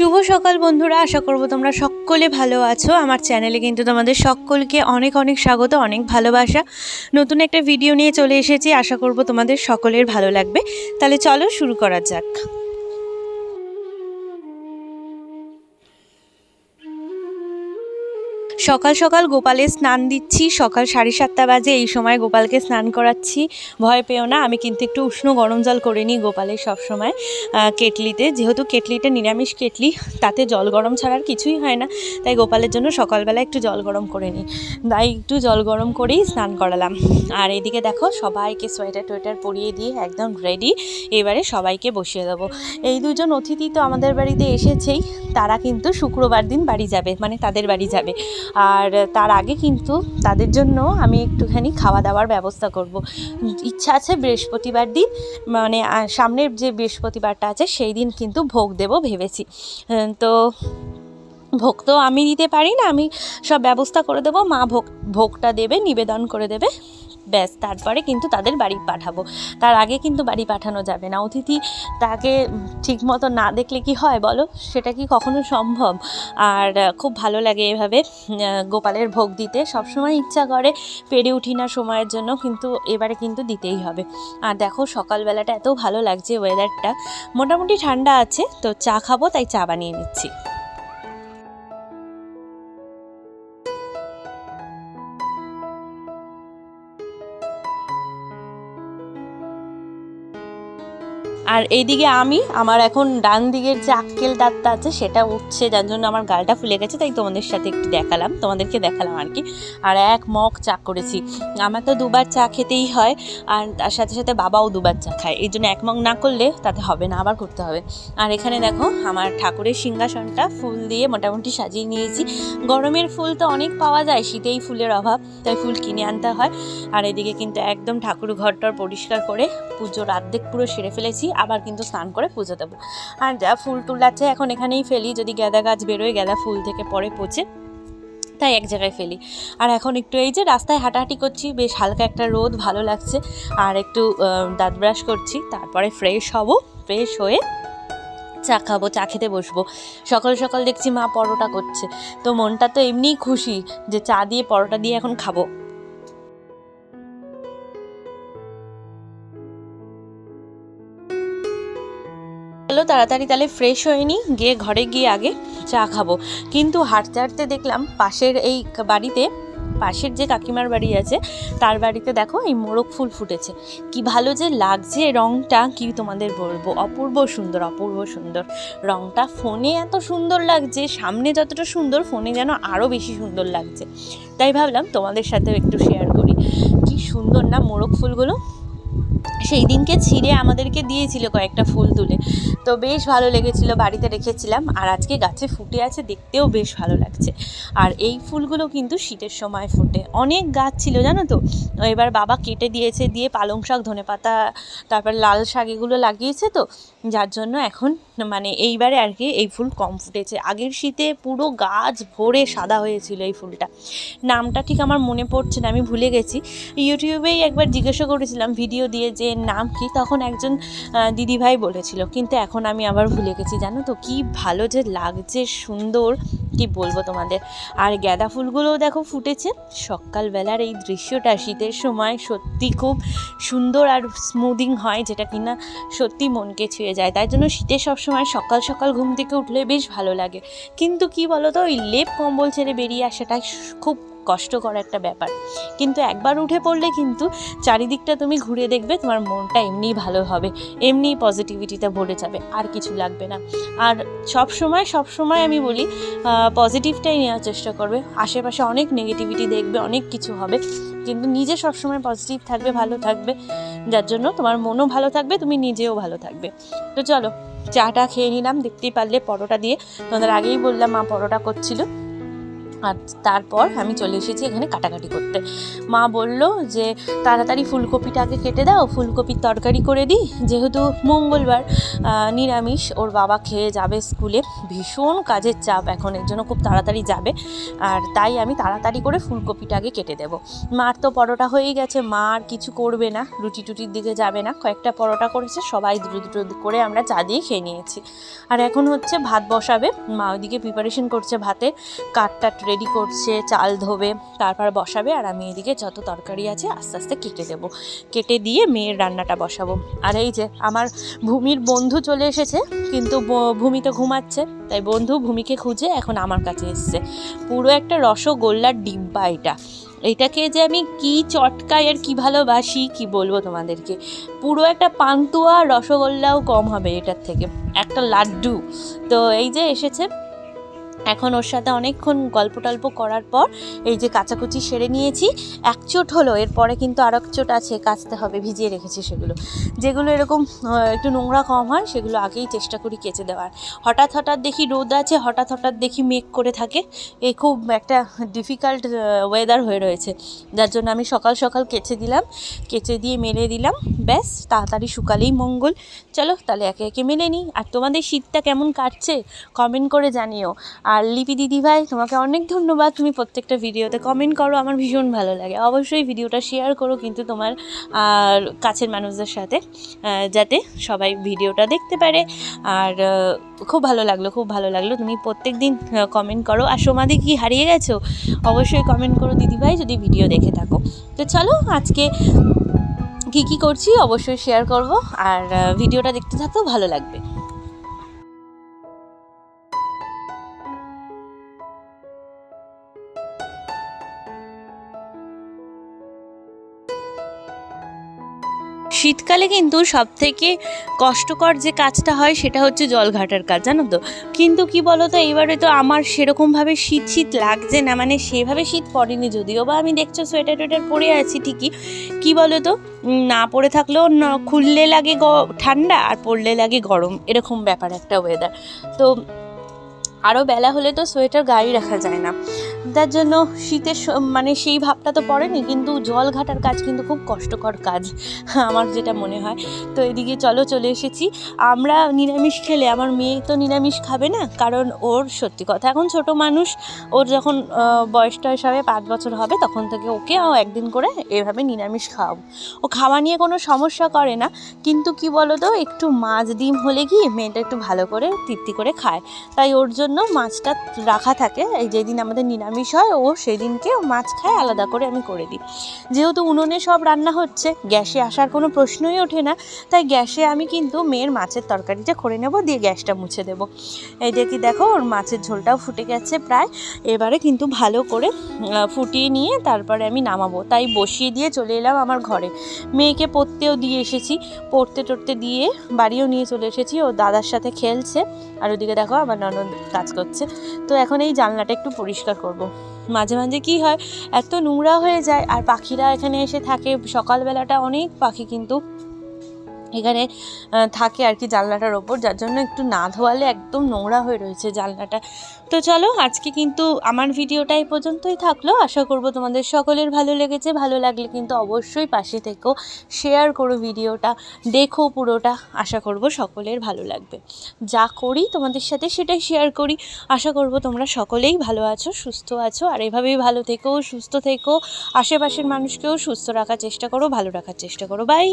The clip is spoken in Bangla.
শুভ সকাল বন্ধুরা, আশা করব তোমরা সকলে ভালো আছো। আমার চ্যানেলে কিন্তু তোমাদের সকলকে অনেক অনেক স্বাগত, অনেক ভালোবাসা। নতুন একটা ভিডিও নিয়ে চলে এসেছি, আশা করব তোমাদের সকলের ভালো লাগবে। তাহলে চলো শুরু করা যাক। সকাল সকাল গোপালের স্নান দিচ্ছি। সকাল 7:30 বাজে, এই সময় গোপালকে স্নান করাচ্ছি। ভয় পেও না, আমি কিন্তু একটু উষ্ণ গরম জল করে নিই গোপালের সবসময় কেটলিতে। যেহেতু কেটলিটা নিরামিষ কেটলি, তাতে জল গরম ছাড়ার কিছুই হয় না, তাই গোপালের জন্য সকালবেলা একটু জল গরম করে নিই। তাই একটু জল গরম করেই স্নান করালাম। আর এদিকে দেখো, সবাইকে সোয়েটার টোয়েটার পরিয়ে দিয়ে একদম রেডি। এবারে সবাইকে বসিয়ে দেবো। এই দুজন অতিথি তো আমাদের বাড়িতে এসেছেই, তারা কিন্তু শুক্রবার দিন বাড়ি যাবে, মানে তাদের বাড়ি যাবে। আর তার আগে কিন্তু তাদের জন্য আমি একটুখানি খাওয়া দাওয়ার ব্যবস্থা করব। ইচ্ছা আছে বৃহস্পতিবার দিন, মানে সামনের যে বৃহস্পতিবারটা আছে সেই দিন কিন্তু ভোগ দেব ভেবেছি। তো ভোগ তো আমি দিতে পারি না, আমি সব ব্যবস্থা করে দেবো। মা ভোগটা দেবে, নিবেদন করে দেবে, ব্যাস। তারপরে কিন্তু তাদের বাড়ি পাঠাবো। তার আগে কিন্তু বাড়ি পাঠানো যাবে না। অতিথি তাকে ঠিকমতো না দেখলে কি হয় বলো, সেটা কি কখনো সম্ভব? আর খুব ভালো লাগে এভাবে গোপালের ভোগ দিতে। সবসময় ইচ্ছা করে, পেরে উঠি না সময়ের জন্য, কিন্তু এবারে কিন্তু দিতেই হবে। আর দেখো, সকালবেলাটা এত ভালো লাগছে, ওয়েদারটা মোটামুটি ঠান্ডা আছে, তো চা খাবো, তাই চা বানিয়ে নিচ্ছি। আর এইদিকে আমার এখন ডান দিকের যে আক্কেল দাঁতটা আছে সেটা উঠছে, যার জন্য আমার গালটা ফুলে গেছে, তাই তোমাদেরকে দেখালাম আর কি। আর এক মগ চা করেছি। আমার তো 2বার চা খেতেই হয়, আর তার সাথে সাথে বাবাও 2বার চা খায়, এই জন্য 1 মগ না করলে তাতে হবে না, আবার করতে হবে। আর এখানে দেখো, আমার ঠাকুরের সিংহাসনটা ফুল দিয়ে মোটামুটি সাজিয়ে নিয়েছি। গরমের ফুল তো অনেক পাওয়া যায়, শীতেই ফুলের অভাব, তাই ফুল কিনে আনতে হয়। আর এদিকে কিন্তু একদম ঠাকুর ঘরটার পরিষ্কার করে পুজোর অর্ধেক পুরো সেরে ফেলেছি, আবার কিন্তু স্নান করে পুজো দেবো। আর যা ফুল টুল আছে এখন এখানেই ফেলি, যদি গাঁদা গাছ বেরোয়, গাঁদা ফুল থেকে পরে পচে, তাই এক জায়গায় ফেলি। আর এখন একটু এই যে রাস্তায় হাঁটাহাঁটি করছি, বেশ হালকা একটা রোদ, ভালো লাগছে। আর একটু দাঁত ব্রাশ করছি, তারপরে ফ্রেশ হব। ফ্রেশ হয়ে চা খাবো, চা খেতে বসবো। সকাল সকাল দেখছি মা পরোটা করছে, তো মনটা তো এমনিই খুশি যে চা দিয়ে পরোটা দিয়ে এখন খাবো। চলো তাড়াতাড়ি তাহলে ফ্রেশ হয়ে নিই, গিয়ে ঘরে গিয়ে আগে চা খাবো। কিন্তু হাঁটতে হাঁটতে দেখলাম পাশের এই বাড়িতে, পাশের যে কাকিমার বাড়ি আছে, তার বাড়িতে দেখো এই মোরগ ফুল ফুটেছে। কি ভালো যে লাগছে রঙটা, কি তোমাদের বলবো, অপূর্ব সুন্দর, অপূর্ব সুন্দর রঙটা। ফোনে এত সুন্দর লাগছে, সামনে যতটা সুন্দর, ফোনে যেন আরও বেশি সুন্দর লাগছে। তাই ভাবলাম তোমাদের সাথেও একটু শেয়ার করি। কি সুন্দর না মোরগ ফুলগুলো! সেই দিনকে ছিঁড়ে আমাদেরকে দিয়েছিল কয়েকটা ফুল তুলে, তো বেশ ভালো লেগেছিল, বাড়িতে রেখেছিলাম। আর আজকে গাছে ফুটে আছে, দেখতেও বেশ ভালো লাগছে। আর এই ফুলগুলো কিন্তু শীতের সময় ফোটে। অনেক গাছ ছিল জানো তো, এবার বাবা কেটে দিয়েছে, দিয়ে পালং শাক, ধনেপাতা, তারপর লাল শাক এগুলো লাগিয়েছে, তো যার জন্য এখন মানে এইবারে আর কি এই ফুল কম ফুটেছে। আগের শীতে পুরো গাছ ভরে সাদা হয়েছিল এই ফুলটা। নামটা ঠিক আমার মনে পড়ছে না, আমি ভুলে গেছি। ইউটিউবেই একবার জিজ্ঞাসা করেছিলাম ভিডিও দিয়ে যে নাম কি, তখন একজন দিদিভাই বলেছিল, কিন্তু এখন আমি আবার ভুলে গেছি। জানো তো কি ভালো যে লাগছে, সুন্দর, কি বলবো তোমাদের। আর গাঁদা ফুলগুলোও দেখো ফুটেছে। সকালবেলার এই দৃশ্যটা শীতের সময় সত্যি খুব সুন্দর আর স্মুদিং হয়, যেটা কিনা সত্যি মনকে ছুঁয়ে যায়। তাই জন্য শীতে সবসময় সকাল সকাল ঘুম থেকে উঠলে বেশ ভালো লাগে। কিন্তু কি বলো তো, ওই লেপ কম্বল ছেড়ে বেরিয়ে আসাটা খুব কষ্টকর একটা ব্যাপার। কিন্তু একবার উঠে পড়লে কিন্তু চারিদিকটা তুমি ঘুরে দেখবে, তোমার মনটা এমনিই ভালো হবে, এমনিই পজিটিভিটিতে ভরে যাবে, আর কিছু লাগবে না। আর সব সময় আমি বলি, পজিটিভটাই নেওয়ার চেষ্টা করবে। আশেপাশে অনেক নেগেটিভিটি দেখবে, অনেক কিছু হবে, কিন্তু নিজে সবসময় পজিটিভ থাকবে, ভালো থাকবে, যার জন্য তোমার মনও ভালো থাকবে, তুমি নিজেও ভালো থাকবে। তো চলো চাটা খেয়ে নিলাম, দেখতেই পারলে পরোটা দিয়ে। তোমাদের আগেই বললাম মা পরোটা করছিল। আর তারপর আমি চলে এসেছি এখানে কাটাকাটি করতে। মা বলল যে তাড়াতাড়ি ফুলকপিটা আগে কেটে দাও, ফুলকপির তরকারি করে দিই, যেহেতু মঙ্গলবার নিরামিষ, ওর বাবা খেয়ে যাবে স্কুলে, ভীষণ কাজের চাপ এখন, এর জন্য খুব তাড়াতাড়ি যাবে, আর তাই আমি তাড়াতাড়ি করে ফুলকপিটা আগে কেটে দেবো। মার তো পরোটা হয়েই গেছে, মা আর কিছু করবে না, রুটি টুটির দিকে যাবে না, কয়েকটা পরোটা করেছে, সবাই দুটো দুটো করে আমরা চা দিয়ে খেয়ে নিয়েছি। আর এখন হচ্ছে ভাত বসাবে, মা ওইদিকে প্রিপারেশন করছে ভাতের, কাঠটাট রেডি করছে, চাল ধোবে, তারপর বসাবে, আর আমি এদিকে যত তরকারি আছে আস্তে আস্তে কেটে দেবো, কেটে দিয়ে মেয়ের রান্নাটা বসাবো। আর এই যে আমার ভূমির বন্ধু চলে এসেছে, কিন্তু ভূমি তো ঘুমাচ্ছে, তাই বন্ধু ভূমিকে খুঁজে এখন আমার কাছে এসছে। পুরো একটা রসগোল্লার ডিব্বা এইটাকে যে আমি কি চটকাই আর কি ভালোবাসি কি বলবো তোমাদেরকে, পুরো একটা পান্তুয়া, রসগোল্লাও কম হবে এটার থেকে, একটা লাড্ডু। তো এই যে এসেছে, এখন ওর সাথে অনেকক্ষণ গল্প টল্প করার পর এই যে কাচাকুচি সেরে নিয়েছি। এক চোট হলো, এরপরে কিন্তু আর এক চোট আছে, কাচতে হবে, ভিজিয়ে রেখেছি সেগুলো, যেগুলো এরকম একটু নোংরা কম হয় সেগুলো আগেই চেষ্টা করি কেচে দেওয়ার। হঠাৎ হঠাৎ দেখি রোদ আছে, হঠাৎ হঠাৎ দেখি মেঘ করে থাকে, এই খুব একটা ডিফিকাল্ট ওয়েদার হয়ে রয়েছে, যার জন্য আমি সকাল সকাল কেচে দিলাম, কেচে দিয়ে মেলে দিলাম, ব্যাস তাড়াতাড়ি শুকালেই মঙ্গল। চলো তাহলে একে একে মেলে নিই। আর তোমাদের শীতটা কেমন কাটছে কমেন্ট করে জানিও। আর লিপি দিদিভাই, তোমাকে অনেক ধন্যবাদ, তুমি প্রত্যেকটা ভিডিওতে কমেন্ট করো, আমার ভীষণ ভালো লাগে। অবশ্যই ভিডিওটা শেয়ার করো কিন্তু তোমার কাছের মানুষদের সাথে, যাতে সবাই ভিডিওটা দেখতে পারে। আর খুব ভালো লাগলো, খুব ভালো লাগলো, তুমি প্রত্যেক দিন কমেন্ট করো। আর সোমাদি কি হারিয়ে গেছো? অবশ্যই কমেন্ট করো দিদিভাই যদি ভিডিও দেখে থাকো। তো চলো আজকে কী করছি অবশ্যই শেয়ার করব, আর ভিডিওটা দেখতে থাকো, ভালো লাগবে। শীতকালে কিন্তু সবথেকে কষ্টকর যে কাজটা হয় সেটা হচ্ছে জল ঘাটার কাজ, জানো তো। কিন্তু কি বলো তো, এবারে তো আমার সেরকমভাবে শীত শীত লাগছে না, মানে সেভাবে শীত পড়েনি, যদিও বা আমি দেখছো সোয়েটার টোয়েটার পরে আছি ঠিকই, কি বলো তো, না পরে থাকলেও খুললে লাগে ঠান্ডা আর পরলে লাগে গরম, এরকম ব্যাপার একটা ওয়েদার। তো আরও বেলা হলে তো সোয়েটার গায়ে রাখা যায় না, তার জন্য শীতের মানে সেই ভাবটা তো পড়েনি। কিন্তু জল ঘাটার কাজ কিন্তু খুব কষ্টকর কাজ আমার যেটা মনে হয়। তো এদিকে চলে এসেছি। আমরা নিরামিষ খেলে, আমার মেয়ে তো নিরামিষ খাবে না, কারণ ওর সত্যি কথা এখন ছোট মানুষ, ওর যখন বয়স টয়স হবে 5 বছর হবে, তখন থেকে ওকে একদিন করে এভাবে নিরামিষ খাওয়াবো। ও খাওয়া নিয়ে কোনো সমস্যা করে না, কিন্তু কি বলো তো, একটু মাছ ডিম হলে কি মেয়েটা একটু ভালো করে তৃপ্তি করে খায়, তাই ওর জন্য মাছটা রাখা থাকে। এই যেদিন আমাদের নিরামিষ হয় ও সেদিনকে মাছ খায়, আলাদা করে আমি করে দিই। যেহেতু উনুনে সব রান্না হচ্ছে, গ্যাসে আসার কোনো প্রশ্নই ওঠে না, তাই গ্যাসে আমি কিন্তু মেয়ের মাছের তরকারিটা করে নেব, দিয়ে গ্যাসটা মুছে দেবো। এই দেখি দেখো ওর মাছের ঝোলটাও ফুটে গেছে প্রায়, এবারে কিন্তু ভালো করে ফুটিয়ে নিয়ে তারপরে আমি নামাবো, তাই বসিয়ে দিয়ে চলে এলাম আমার ঘরে। মেয়েকে পড়তেও দিয়ে এসেছি, পড়তে টড়তে দিয়ে বাড়িও নিয়ে চলে এসেছি, ও দাদার সাথে খেলছে, আর ওদিকে দেখো আমার ননদ কাজ করছে। তো এখন এই জানলাটা একটু পরিষ্কার করব। মাঝে মাঝে কি হয়, এত নোংরা হয়ে যায়, আর পাখিরা এখানে এসে থাকে, সকালবেলাটা অনেক পাখি কিন্তু এখানে থাকে আর কি জানলাটার ওপর, যার জন্য একটু না ধোয়ালে একদম নোংরা হয়ে রয়েছে জানলাটা। তো চলো আজকে কিন্তু আমার ভিডিওটা এই পর্যন্তই থাকলো, আশা করব তোমাদের সকলের ভালো লেগেছে। ভালো লাগলে কিন্তু অবশ্যই পাশে থেকো, শেয়ার করো ভিডিওটা, দেখো পুরোটা, আশা করব সকলের ভালো লাগবে। যা করি তোমাদের সাথে সেটাই শেয়ার করি। আশা করব তোমরা সকলেই ভালো আছো, সুস্থ আছো, আর এভাবেই ভালো থেকো, সুস্থ থেকো, আশেপাশের মানুষকেও সুস্থ রাখার চেষ্টা করো, ভালো রাখার চেষ্টা করো। বাই।